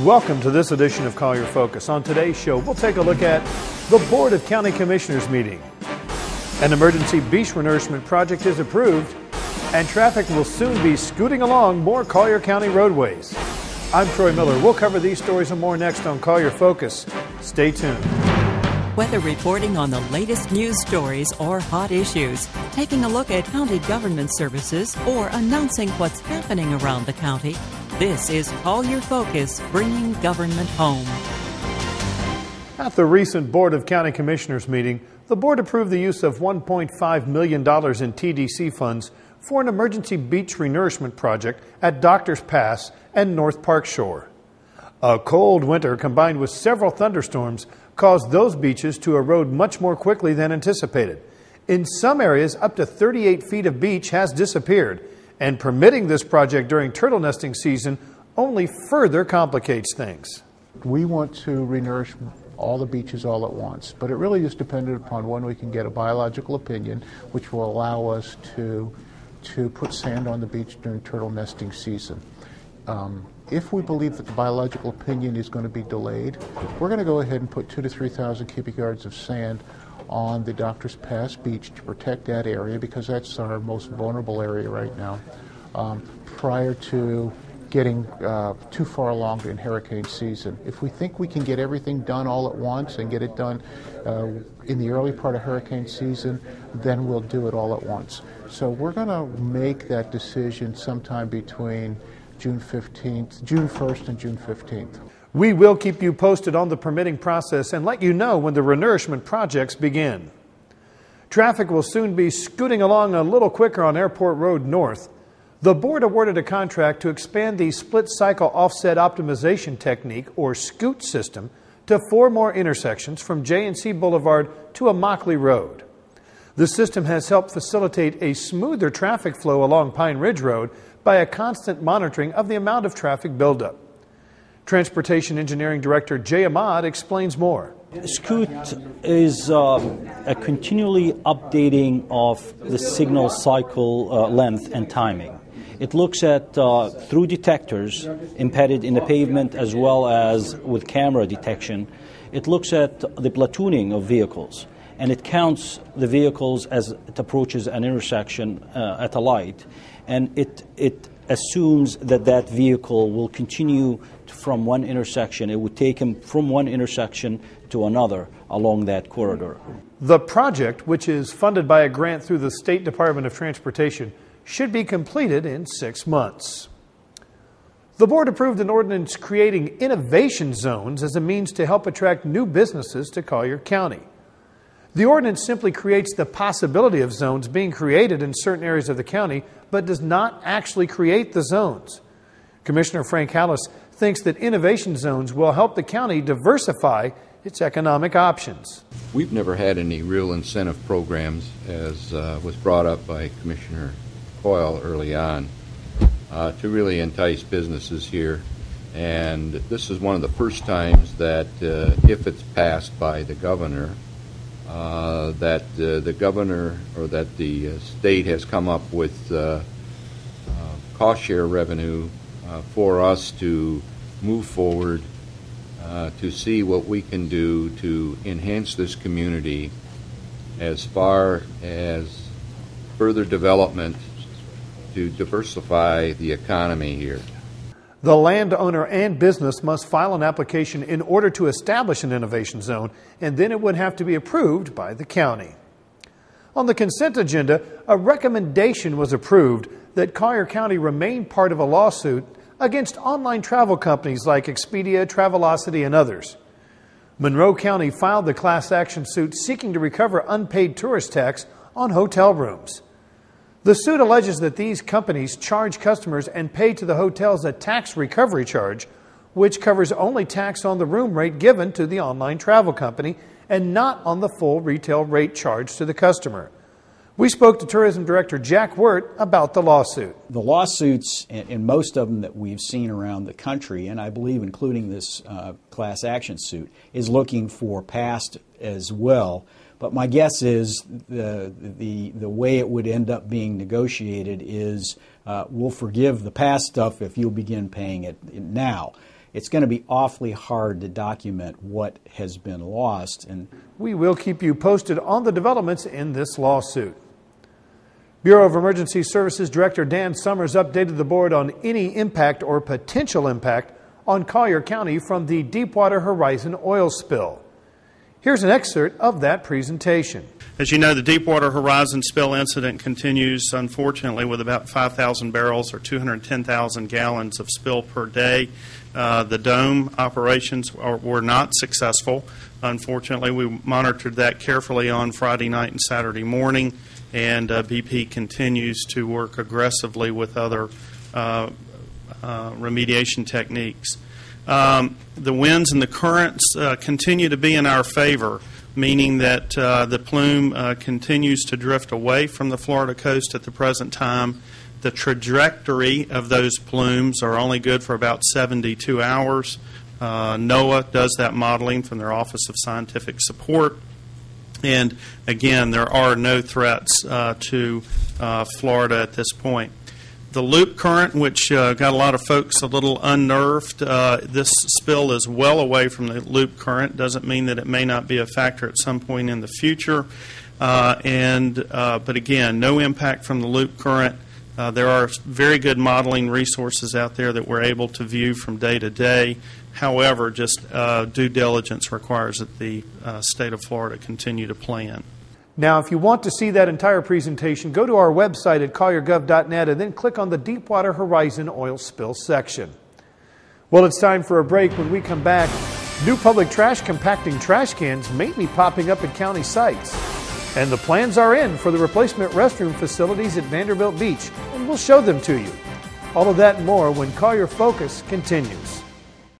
Welcome to this edition of Collier Focus. On today's show, we'll take a look at the Board of County Commissioners meeting. An emergency beach renourishment project is approved, and traffic will soon be scooting along more Collier County roadways. I'm Troy Miller. We'll cover these stories and more next on Collier Focus. Stay tuned. Whether reporting on the latest news stories or hot issues, taking a look at county government services, or announcing what's happening around the county, this is Collier Focus, bringing government home. At the recent Board of County Commissioners meeting, the board approved the use of $1.5 million in TDC funds for an emergency beach renourishment project at Doctors Pass and North Park Shore. A cold winter combined with several thunderstorms caused those beaches to erode much more quickly than anticipated. In some areas, up to 38 feet of beach has disappeared, and permitting this project during turtle nesting season only further complicates things. We want to renourish all the beaches all at once, but it really is dependent upon when we can get a biological opinion, which will allow us to put sand on the beach during turtle nesting season. If we believe that the biological opinion is going to be delayed, we're going to go ahead and put 2,000 to 3,000 cubic yards of sand on the Doctors Pass beach to protect that area, because that's our most vulnerable area right now, prior to getting too far along in hurricane season. If we think we can get everything done all at once and get it done in the early part of hurricane season, then we'll do it all at once. So we're going to make that decision sometime between June 1st and June 15th. We will keep you posted on the permitting process and let you know when the renourishment projects begin. Traffic will soon be scooting along a little quicker on Airport Road North. The board awarded a contract to expand the split-cycle offset optimization technique, or SCOOT system, to 4 more intersections from J&C Boulevard to Immokalee Road. The system has helped facilitate a smoother traffic flow along Pine Ridge Road by a constant monitoring of the amount of traffic buildup. Transportation Engineering Director Jay Ahmad explains more. SCOOT is a continually updating of the signal cycle length and timing. It looks at through detectors embedded in the pavement as well as with camera detection. It looks at the platooning of vehicles, and it counts the vehicles as it approaches an intersection at a light, and it assumes that vehicle will continue from one intersection. It would take him from one intersection to another along that corridor. The project, which is funded by a grant through the State Department of Transportation, should be completed in 6 months. The board approved an ordinance creating innovation zones as a means to help attract new businesses to Collier County. The ordinance simply creates the possibility of zones being created in certain areas of the county, but does not actually create the zones. Commissioner Frank Hallis thinks that innovation zones will help the county diversify its economic options. We've never had any real incentive programs, as was brought up by Commissioner Coyle early on, to really entice businesses here. And this is one of the first times that if it's passed by the governor, that the governor or that the state has come up with cost share revenue for us to move forward to see what we can do to enhance this community as far as further development to diversify the economy here. The landowner and business must file an application in order to establish an innovation zone, and then it would have to be approved by the county. On the consent agenda, a recommendation was approved that Collier County remain part of a lawsuit against online travel companies like Expedia, Travelocity, and others. Monroe County filed the class action suit seeking to recover unpaid tourist tax on hotel rooms. The suit alleges that these companies charge customers and pay to the hotels a tax recovery charge, which covers only tax on the room rate given to the online travel company and not on the full retail rate charged to the customer. We spoke to Tourism Director Jack Wirt about the lawsuit. The lawsuits, and most of them that we've seen around the country, and I believe including this class action suit, is looking for past as well. But my guess is the way it would end up being negotiated is we'll forgive the past stuff if you'll begin paying it now. it's going to be awfully hard to document what has been lost. And we will keep you posted on the developments in this lawsuit. Bureau of Emergency Services Director Dan Summers updated the board on any impact or potential impact on Collier County from the Deepwater Horizon oil spill. Here's an excerpt of that presentation. As you know, the Deepwater Horizon spill incident continues, unfortunately, with about 5,000 barrels or 210,000 gallons of spill per day. The dome operations were not successful. Unfortunately, we monitored that carefully on Friday night and Saturday morning, and BP continues to work aggressively with other remediation techniques. The winds and the currents continue to be in our favor, meaning that the plume continues to drift away from the Florida coast at the present time. The trajectory of those plumes are only good for about 72 hours. NOAA does that modeling from their Office of Scientific Support. And again, there are no threats to Florida at this point. The loop current, which got a lot of folks a little unnerved, this spill is well away from the loop current. Doesn't mean that it may not be a factor at some point in the future. But again, no impact from the loop current. There are very good modeling resources out there that we're able to view from day to day. However, just due diligence requires that the state of Florida continue to plan. Now, if you want to see that entire presentation, go to our website at colliergov.net and then click on the Deepwater Horizon oil spill section. Well, it's time for a break. When we come back, new public trash compacting trash cans may be popping up at county sites. And the plans are in for the replacement restroom facilities at Nanderbill Beach, and we'll show them to you. All of that and more when Collier Focus continues.